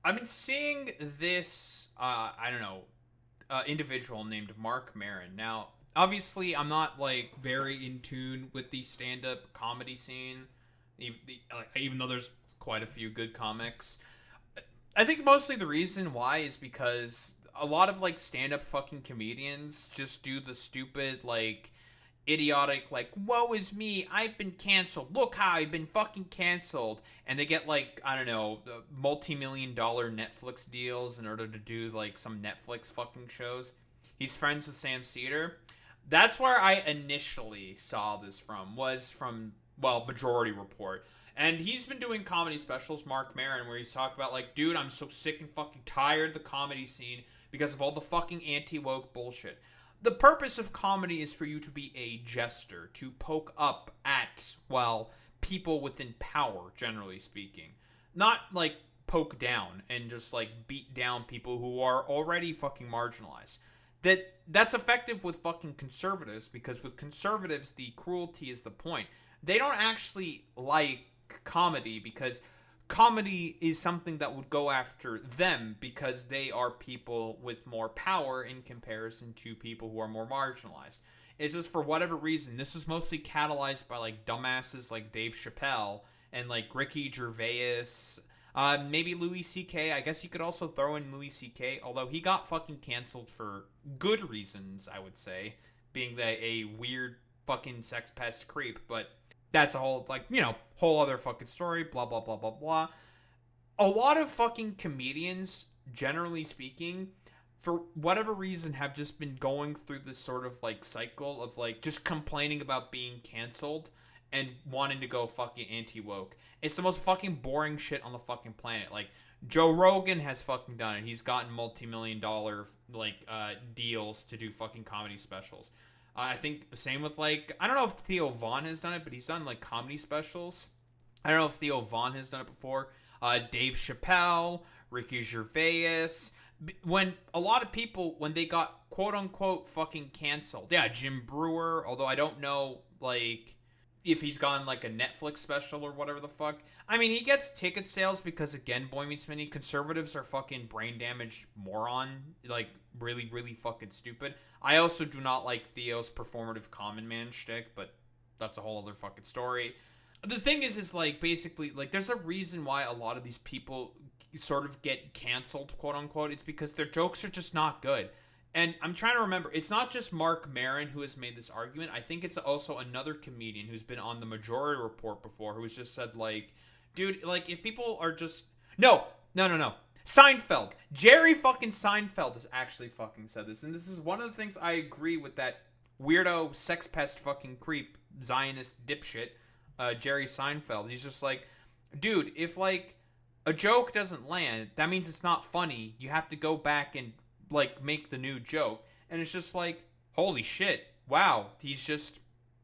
I've been seeing this, I don't know, individual named Marc Maron. Now, obviously, I'm not like very in tune with the stand-up comedy scene, even though there's quite a few good comics. I think mostly the reason why is because a lot of like stand-up fucking comedians just do the stupid like idiotic like woe is me, I've been canceled, look how I've been fucking canceled, and they get like I don't know multi-million dollar Netflix deals in order to do like some Netflix fucking shows. He's friends with Sam Cedar. That's where I initially saw this from, was from, well, Majority Report. And he's been doing comedy specials, Marc Maron, where he's talked about like, dude, I'm so sick and fucking tired of the comedy scene because of all the fucking anti-woke bullshit. The purpose of comedy is for you to be a jester, to poke up at, well, people within power, generally speaking. Not like poke down and just like beat down people who are already fucking marginalized. That's effective with fucking conservatives, because with conservatives the cruelty is the point. They don't actually like comedy because comedy is something that would go after them because they are people with more power in comparison to people who are more marginalized. It's just for whatever reason, this was mostly catalyzed by like dumbasses like Dave Chappelle and like Ricky Gervais. Maybe Louis C.K. I guess you could also throw in Louis C.K., although he got fucking canceled for good reasons, I would say, being a weird fucking sex pest creep, but that's a whole, like, whole other fucking story, blah, blah, blah, blah, blah. A lot of fucking comedians, generally speaking, for whatever reason, have just been going through this sort of, like, cycle of, like, just complaining about being canceled and wanting to go fucking anti-woke. It's the most fucking boring shit on the fucking planet. Like, Joe Rogan has fucking done it. He's gotten multi-million dollar, like, deals to do fucking comedy specials. I think same with like I don't know if Theo Vaughn has done it, but he's done like comedy specials. I don't know if Theo Vaughn has done it before. Dave Chappelle, Ricky Gervais. When a lot of people, when they got quote unquote fucking canceled, yeah, Jim Brewer. Although I don't know like if he's gone like a Netflix special or whatever the fuck. I mean, he gets ticket sales because again, Boy Meets Mini. Conservatives are fucking brain damaged moron, like really, really fucking stupid. I also do not like Theo's performative common man shtick, but that's a whole other fucking story. The thing is like basically like there's a reason why a lot of these people sort of get canceled, quote unquote. It's because their jokes are just not good. And I'm trying to remember, it's not just Marc Maron who has made this argument. I think it's also another comedian who's been on the Majority Report before who's just said, like, dude, like, if people are just. No, no, no, no. Seinfeld. Jerry fucking Seinfeld has actually fucking said this. And this is one of the things I agree with that weirdo sex pest fucking creep, Zionist dipshit, Jerry Seinfeld. He's just like, dude, if, like, a joke doesn't land, that means it's not funny. You have to go back and like make the new joke. And it's just like, holy shit, wow, he's just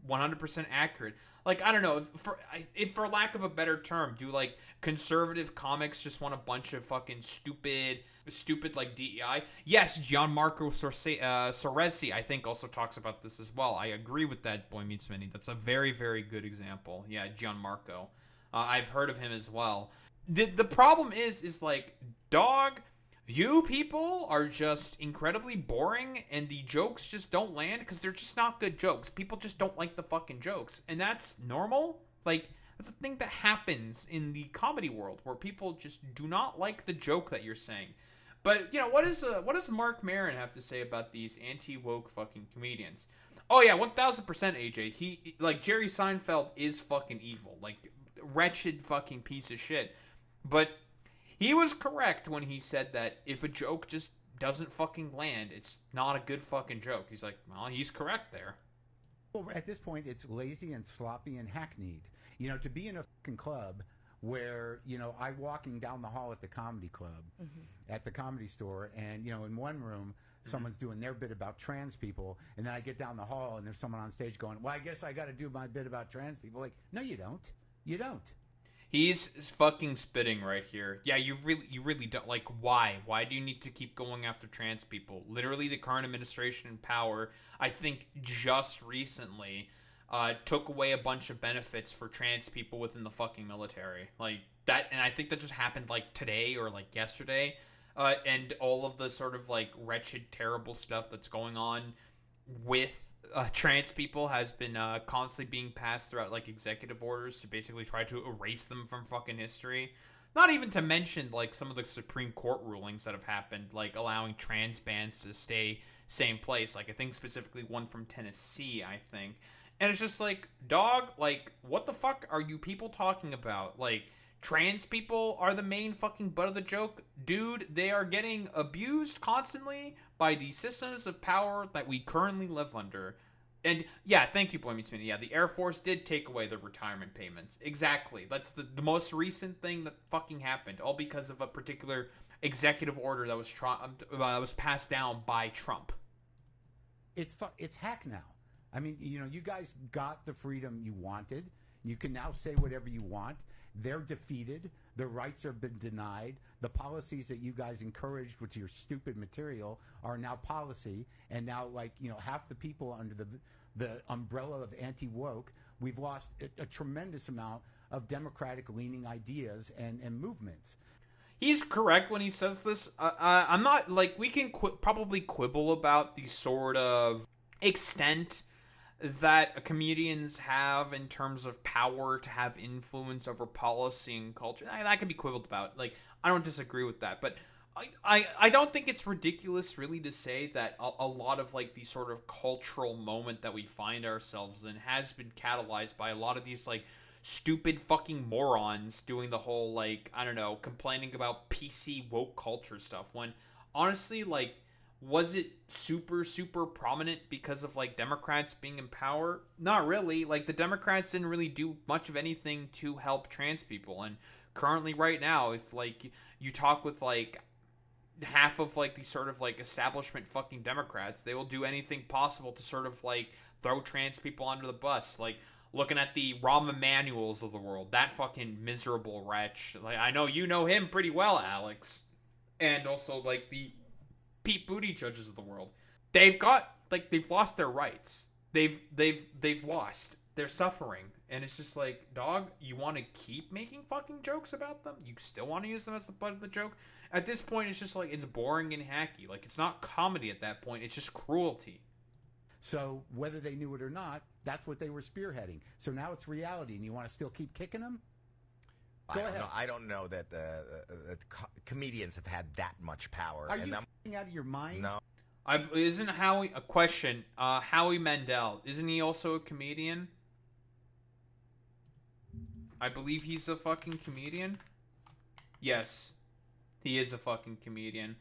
100% accurate. Like, I don't know, for lack of a better term, do like conservative comics just want a bunch of fucking stupid like DEI? Yes, Gianmarco Soresi I think also talks about this as well. I agree with that. Boy Meets Mini, that's a very, very good example. Yeah, Gianmarco, I've heard of him as well. The problem is like, dog, you people are just incredibly boring and the jokes just don't land because they're just not good jokes. People just don't like the fucking jokes. And that's normal. Like, that's a thing that happens in the comedy world where people just do not like the joke that you're saying. But, what does Marc Maron have to say about these anti-woke fucking comedians? Oh yeah, 1000% AJ. He, like, Jerry Seinfeld is fucking evil. Like, wretched fucking piece of shit. But he was correct when he said that if a joke just doesn't fucking land, it's not a good fucking joke. He's like, well, he's correct there. Well, at this point, it's lazy and sloppy and hackneyed. To be in a fucking club where, I'm walking down the hall at the comedy club, at the comedy store, and, in one room, someone's doing their bit about trans people, and then I get down the hall and there's someone on stage going, well, I guess I got to do my bit about trans people. Like, no, you don't. You don't. He's fucking spitting right here. Yeah, you really don't. Like, why? Why do you need to keep going after trans people? Literally, the current administration in power, I think, just recently, took away a bunch of benefits for trans people within the fucking military. Like, and I think that just happened like today or like yesterday, and all of the sort of like wretched, terrible stuff that's going on with trans people has been constantly being passed throughout like executive orders to basically try to erase them from fucking history. Not even to mention like some of the Supreme Court rulings that have happened, like allowing trans bans to stay same place. Like I think specifically one from Tennessee, I think. And it's just like, dog, like what the fuck are you people talking about? Like trans people are the main fucking butt of the joke? Dude, they are getting abused constantly by the systems of power that we currently live under. And yeah, thank you, Boy Meets Minnie. Yeah, the Air Force did take away the retirement payments. Exactly. That's the most recent thing that fucking happened, all because of a particular executive order that was passed down by Trump. It's hack now. I mean, you guys got the freedom you wanted. You can now say whatever you want. They're defeated. Their rights have been denied. The policies that you guys encouraged with your stupid material are now policy. And now, half the people under the umbrella of anti-woke, we've lost a tremendous amount of democratic-leaning ideas and movements. He's correct when he says this. I'm not, we can probably quibble about the sort of extent that comedians have in terms of power to have influence over policy and culture. That can be quibbled about. I don't disagree with that, but I don't think it's ridiculous really to say that a lot of the sort of cultural moment that we find ourselves in has been catalyzed by a lot of these stupid fucking morons doing the whole I don't know, complaining about PC woke culture stuff, when honestly was it super prominent because of Democrats being in power? Not really. The Democrats didn't really do much of anything to help trans people. And currently right now, if you talk with half of the sort of establishment fucking Democrats, they will do anything possible to sort of throw trans people under the bus. Looking at the Rahm Emanuels of the world, that fucking miserable wretch. I know you know him pretty well, Alex. And also the Pete Buttigieg's of the world. They've lost their rights. They've lost. They're suffering. And it's just dog, you want to keep making fucking jokes about them? You still want to use them as the butt of the joke? At this point, it's just it's boring and hacky. It's not comedy at that point. It's just cruelty. So whether they knew it or not, that's what they were spearheading. So now it's reality, and you want to still keep kicking them? I don't know that the comedians have had that much power. Are you f***ing out of your mind? No. Isn't Howie a question? Howie Mandel, isn't he also a comedian? I believe he's a fucking comedian. Yes, he is a fucking comedian.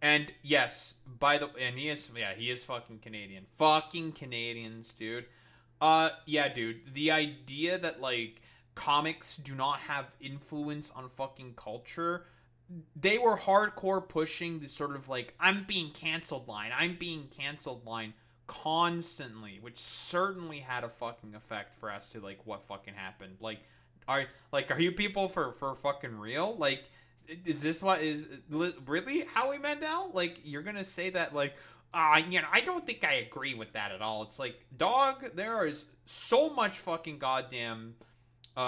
And yes, he is fucking Canadian. Fucking Canadians, dude. Yeah, dude. The idea that comics do not have influence on fucking culture. They were hardcore pushing the sort of I'm being canceled line constantly, which certainly had a fucking effect for us to what fucking happened. Are you people for fucking real? Is this what is really Howie Mandel? You're gonna say that I don't think I agree with that at all. It's dog, there is so much fucking goddamn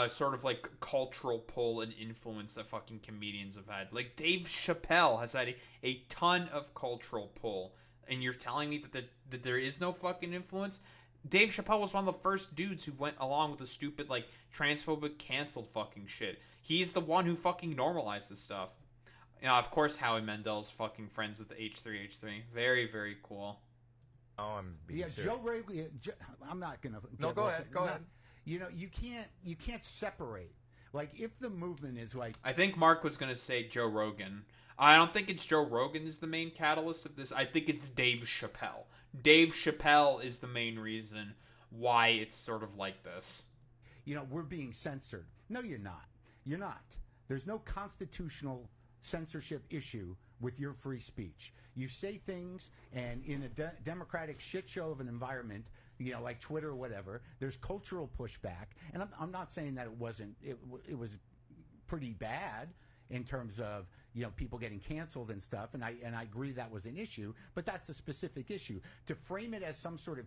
sort of cultural pull and influence that fucking comedians have had. Dave Chappelle has had a ton of cultural pull, and you're telling me that there is no fucking influence? Dave Chappelle was one of the first dudes who went along with the stupid transphobic canceled fucking shit. He's the one who fucking normalized this stuff. Of course, Howie Mandel's fucking friends with H3H3. Very, very cool. Oh, I'm being serious. Joe Rogan. I'm not gonna. No, go ahead. Go ahead. You can't separate. If the movement is I think Mark was gonna say Joe Rogan. I don't think it's Joe Rogan is the main catalyst of this. I think it's Dave Chappelle. Dave Chappelle is the main reason why it's sort of like this. We're being censored. No, you're not. You're not. There's no constitutional censorship issue with your free speech. You say things, and in a democratic shit show of an environment, like Twitter or whatever, there's cultural pushback. And I'm not saying that it wasn't. It was pretty bad in terms of people getting canceled and stuff, and I agree that was an issue, but that's a specific issue. To frame it as some sort of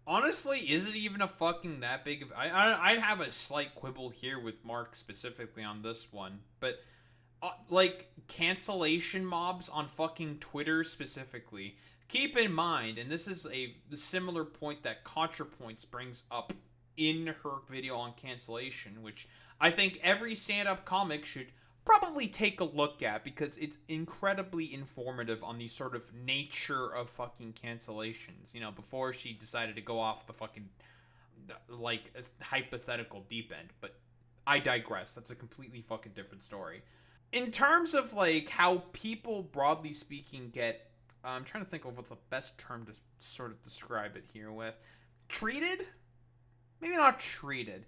Honestly, is it even a fucking that big of... I'd have a slight quibble here with Mark specifically on this one, but like cancellation mobs on fucking Twitter specifically. Keep in mind, and this is a similar point that ContraPoints brings up in her video on cancellation, which I think every stand-up comic should probably take a look at because it's incredibly informative on the sort of nature of fucking cancellations. You know, before she decided to go off the fucking like hypothetical deep end, but I digress. That's a completely fucking different story. In terms of like how people broadly speaking get, I'm trying to think of what the best term to sort of describe it here with. Treated? Maybe not treated.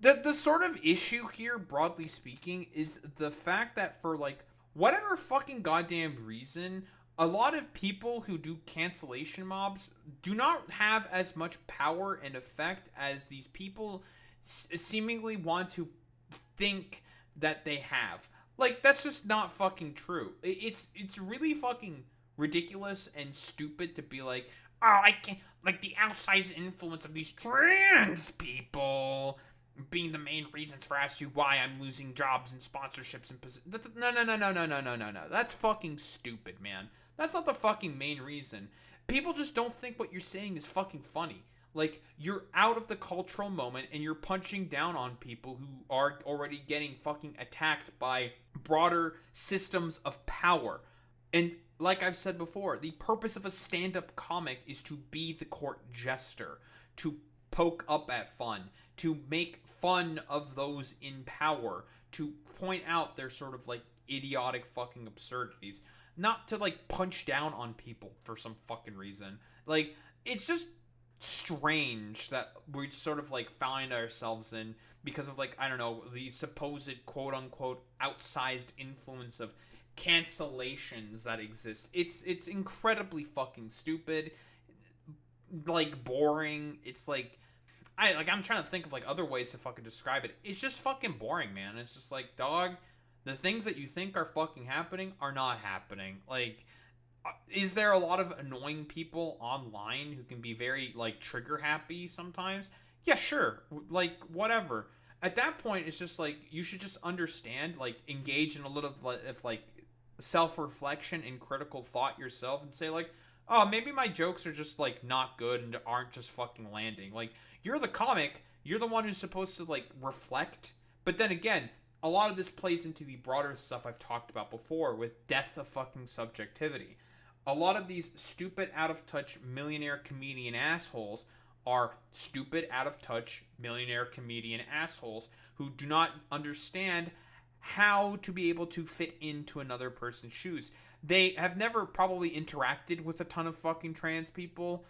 The sort of issue here, broadly speaking, is the fact that for like whatever fucking goddamn reason, a lot of people who do cancellation mobs do not have as much power and effect as these people seemingly want to think that they have. Like, that's just not fucking true. It's really fucking ridiculous and stupid to be like, oh, I can't, like, the outsized influence of these trans people being the main reasons for asking you why I'm losing jobs and sponsorships and positions. No. That's fucking stupid, man. That's not the fucking main reason. People just don't think what you're saying is fucking funny. Like, you're out of the cultural moment and you're punching down on people who are already getting fucking attacked by broader systems of power. And like I've said before, the purpose of a stand-up comic is to be the court jester, to poke up at fun, to make fun of those in power, to point out their sort of like idiotic fucking absurdities, not to like punch down on people for some fucking reason. Like, it's just strange that we sort of like find ourselves in because of like, I don't know, the supposed quote unquote outsized influence of cancellations that exist. It's incredibly fucking stupid, like boring. It's like I'm trying to think of like other ways to fucking describe it. It's just fucking boring, man. It's just like, dog, the things that you think are fucking happening are not happening. Like, is there a lot of annoying people online who can be very like trigger happy sometimes? Yeah, sure. Like, whatever. At that point, it's just like you should just understand, like, engage in a little of like self-reflection and critical thought yourself and say like, oh, maybe my jokes are just like not good and aren't just fucking landing. Like, you're the comic, you're the one who's supposed to like reflect. But then again, a lot of this plays into the broader stuff I've talked about before with death of fucking subjectivity. A lot of these stupid, out-of-touch millionaire comedian assholes are stupid, out-of-touch millionaire comedian assholes who do not understand how to be able to fit into another person's shoes. They have never probably interacted with a ton of fucking trans people,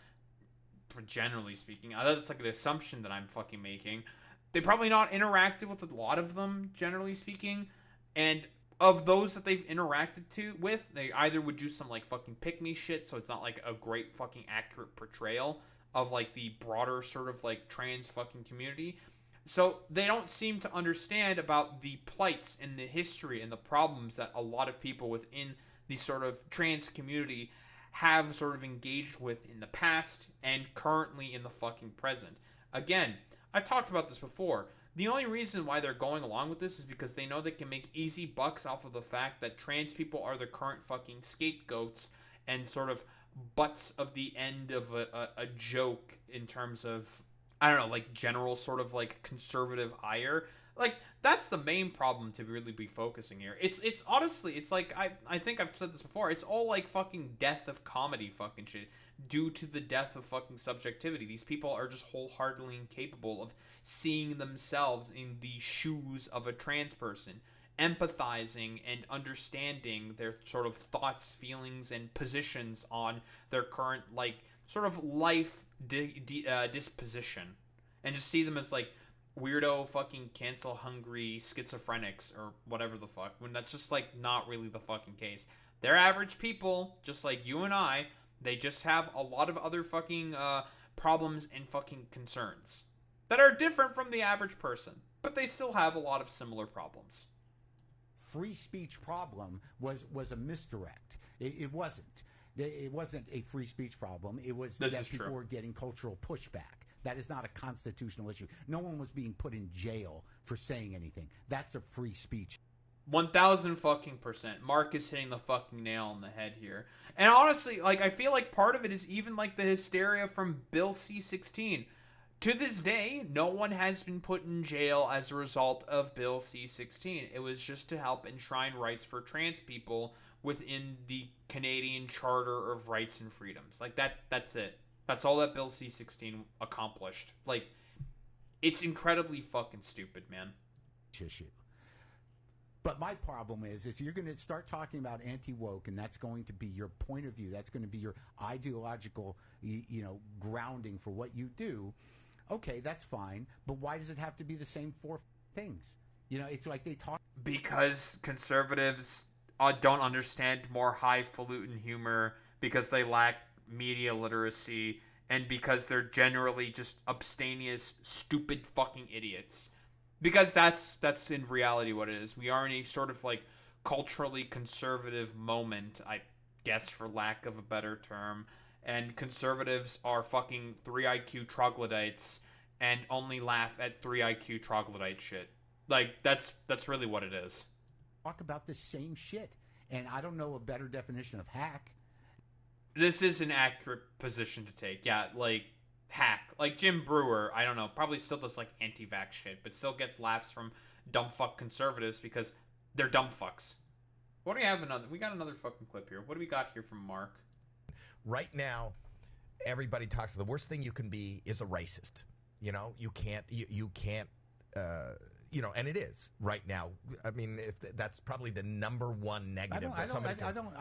generally speaking. That's like an assumption that I'm fucking making. They probably not interacted with a lot of them, generally speaking, and of those that they've interacted with, they either would do some like fucking pick-me shit, so it's not like a great fucking accurate portrayal of like the broader sort of like trans fucking community. So they don't seem to understand about the plights and the history and the problems that a lot of people within the sort of trans community have sort of engaged with in the past and currently in the fucking present. Again, I've talked about this before. The only reason why they're going along with this is because they know they can make easy bucks off of the fact that trans people are the current fucking scapegoats and sort of butts of the end of a joke in terms of, I don't know, like general sort of like conservative ire. Like, that's the main problem to really be focusing here. It's honestly, it's like, I think I've said this before, it's all like fucking death of comedy fucking shit due to the death of fucking subjectivity. These people are just wholeheartedly incapable of seeing themselves in the shoes of a trans person, empathizing and understanding their sort of thoughts, feelings, and positions on their current, like, sort of life disposition, and just see them as like weirdo fucking cancel hungry schizophrenics or whatever the fuck, when that's just like not really the fucking case. They're average people just like you and I. They just have a lot of other fucking problems and fucking concerns that are different from the average person, but they still have a lot of similar problems. Free speech problem was a misdirect. It wasn't. It wasn't a free speech problem. It was that people were getting cultural pushback. That is not a constitutional issue. No one was being put in jail for saying anything. That's a free speech. 1000%. Mark is hitting the fucking nail on the head here. And honestly, like, I feel like part of it is even like the hysteria from Bill C-16. To this day, no one has been put in jail as a result of Bill C-16. It was just to help enshrine rights for trans people within the Canadian Charter of Rights and Freedoms. Like, that's it. That's all that Bill C-16 accomplished. Like, it's incredibly fucking stupid, man. Issue. But my problem is you're going to start talking about anti-woke, and that's going to be your point of view. That's going to be your ideological, grounding for what you do. Okay, that's fine. But why does it have to be the same four things? It's like they talk. Because conservatives don't understand more highfalutin humor, because they lack media literacy, and because they're generally just abstemious, stupid fucking idiots. Because that's in reality what it is. We are in a sort of like culturally conservative moment, I guess, for lack of a better term. And conservatives are fucking 3 IQ troglodytes and only laugh at 3 IQ troglodyte shit. Like, that's really what it is. Talk about the same shit. And I don't know a better definition of hack. This is an accurate position to take. Yeah, like, hack. Like, Jim Brewer, I don't know, probably still does, like, anti-vax shit, but still gets laughs from dumb fuck conservatives because they're dumb fucks. What do we have another? We got another fucking clip here. What do we got here from Mark? Right now, everybody talks. The worst thing you can be is a racist. You can't, and it is right now. I mean, if that's probably the number one negative. I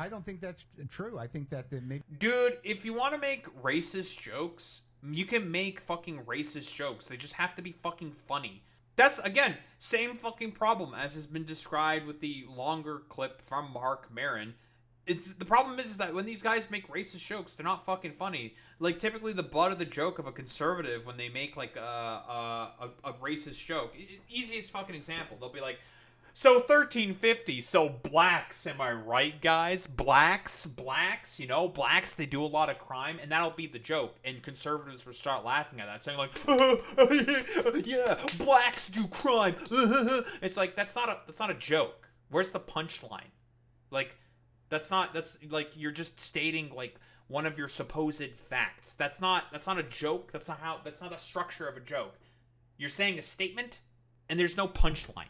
don't think that's true. I think that dude, if you want to make racist jokes, you can make fucking racist jokes. They just have to be fucking funny. That's, again, same fucking problem as has been described with the longer clip from Marc Maron. The problem is that when these guys make racist jokes, they're not fucking funny. Like, typically the butt of the joke of a conservative when they make, like, a racist joke. Easiest fucking example. They'll be like, so 1350, so blacks, am I right, guys? Blacks, blacks, they do a lot of crime, and that'll be the joke. And conservatives will start laughing at that, saying like, yeah, blacks do crime. It's like, that's not a joke. Where's the punchline? Like, that's like, you're just stating like one of your supposed facts. That's not a joke. That's not the structure of a joke. You're saying a statement, and there's no punchline.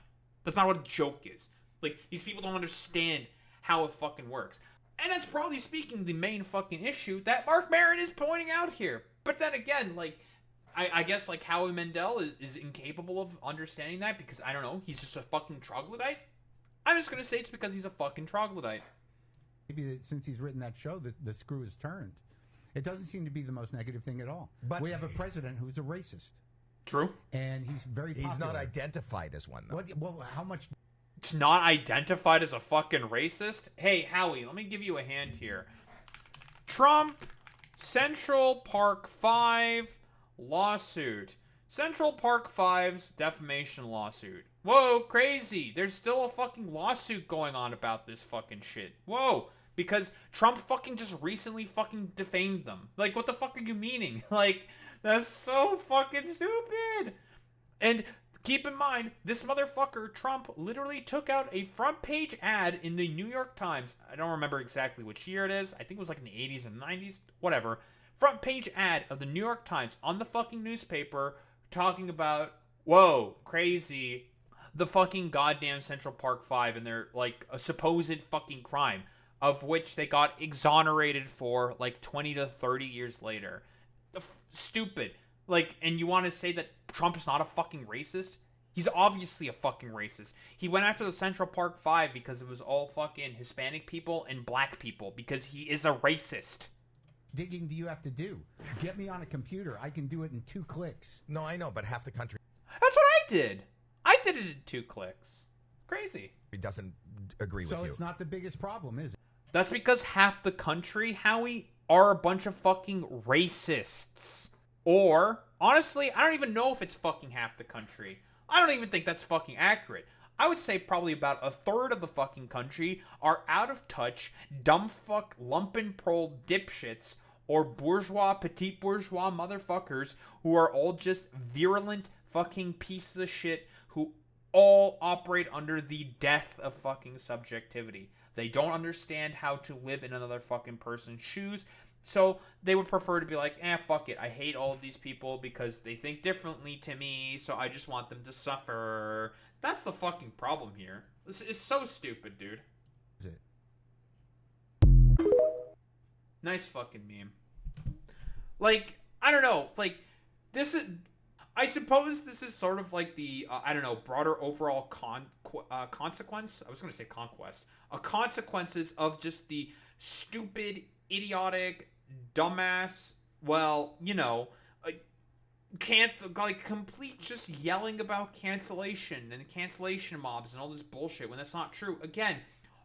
That's not what a joke is. Like, these people don't understand how it fucking works. And that's probably speaking the main fucking issue that Marc Maron is pointing out here. But then again, like, I guess, like, Howie Mandel is incapable of understanding that because, I don't know, he's just a fucking troglodyte? I'm just gonna say it's because he's a fucking troglodyte. Maybe since he's written that show, the screw is turned. It doesn't seem to be the most negative thing at all. But we have a president who's a racist. True. And he's very popular. He's not identified as one, though. Well, how much... It's not identified as a fucking racist? Hey, Howie, let me give you a hand here. Trump, Central Park 5 lawsuit. Central Park 5's defamation lawsuit. Whoa, crazy. There's still a fucking lawsuit going on about this fucking shit. Whoa. Because Trump fucking just recently fucking defamed them. Like, what the fuck are you meaning? Like, that's so fucking stupid. And keep in mind, this motherfucker, Trump, literally took out a front page ad in the New York Times. I don't remember exactly which year it is. I think it was like in the 80s and 90s. Whatever. Front page ad of the New York Times on the fucking newspaper talking about, whoa, crazy, the fucking goddamn Central Park 5 and their, like, a supposed fucking crime, of which they got exonerated for, like, 20 to 30 years later. Stupid. Like, and you want to say that Trump is not a fucking racist? He's obviously a fucking racist. He went after the Central Park 5 because it was all fucking Hispanic people and black people, because he is a racist. Digging do you have to do? Get me on a computer. I can do it in 2 clicks. No, I know, but half the country... That's what I did. I did it in 2 clicks. Crazy. He doesn't agree with you. So it's not the biggest problem, is it? That's because half the country, Howie, are a bunch of fucking racists. Or, honestly, I don't even know if it's fucking half the country. I don't even think that's fucking accurate. I would say probably about a third of the fucking country are out of touch, dumb fuck, lumpenprole dipshits, or bourgeois, petite bourgeois motherfuckers who are all just virulent fucking pieces of shit who all operate under the death of fucking subjectivity. They don't understand how to live in another fucking person's shoes. So they would prefer to be like, fuck it. I hate all of these people because they think differently to me, so I just want them to suffer. That's the fucking problem here. This is so stupid, dude. Is it? Nice fucking meme. Like, I don't know. Like, this is... I suppose this is sort of like the, I don't know, broader overall consequence. I was going to say conquest. Consequences of just the stupid, idiotic, dumbass, well, you know, complete just yelling about cancellation and cancellation mobs and all this bullshit when that's not true. Again,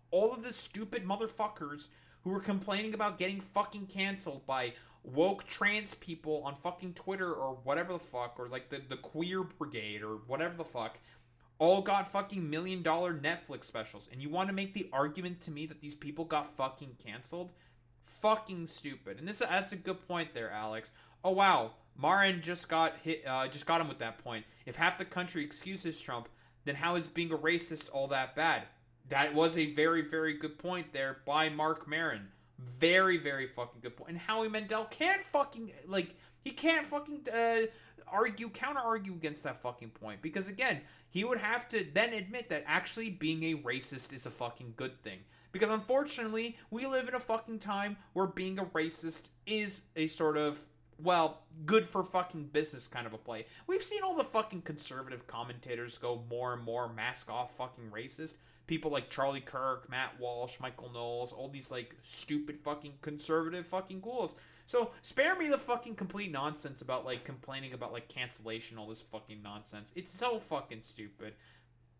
all of the stupid motherfuckers who are complaining about getting fucking canceled by woke trans people on fucking Twitter or whatever the fuck, or like the queer brigade or whatever the fuck, all got fucking $1 million Netflix specials. And you want to make the argument to me that these people got fucking canceled? Fucking stupid. And that's a good point there, Alex. Oh wow, Maron just got him with that point. If half the country excuses Trump, then how is being a racist all that bad? That was a very, very good point there by Marc Maron. Very, very fucking good point. And Howie Mandel can't fucking, he can't fucking counter-argue against that fucking point. Because again, he would have to then admit that actually being a racist is a fucking good thing. Because unfortunately, we live in a fucking time where being a racist is a sort of, well, good for fucking business kind of a play. We've seen all the fucking conservative commentators go more and more mask off fucking racist. People like Charlie Kirk, Matt Walsh, Michael Knowles, all these like stupid fucking conservative fucking ghouls. So spare me the fucking complete nonsense about like complaining about like cancellation, all this fucking nonsense. It's so fucking stupid.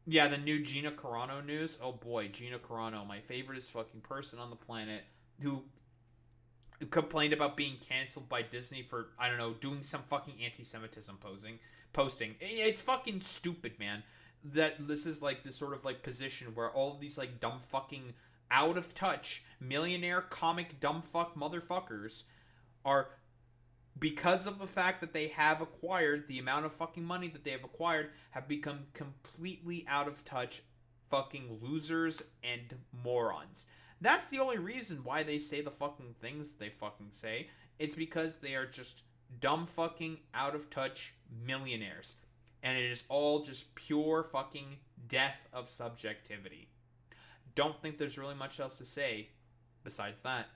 Yeah, the new Gina Carano news. Oh boy, Gina Carano, my favoriteest fucking person on the planet, who complained about being canceled by Disney for, I don't know, doing some fucking anti-Semitism posting. It's fucking stupid, man. That this is like this sort of like position where all of these like dumb fucking out of touch millionaire comic dumb fuck motherfuckers are, because of the fact that they have acquired the amount of fucking money that they have acquired, have become completely out of touch fucking losers and morons. That's the only reason why they say the fucking things they fucking say. It's because they are just dumb fucking out of touch millionaires. And it is all just pure fucking death of subjectivity. Don't think there's really much else to say besides that.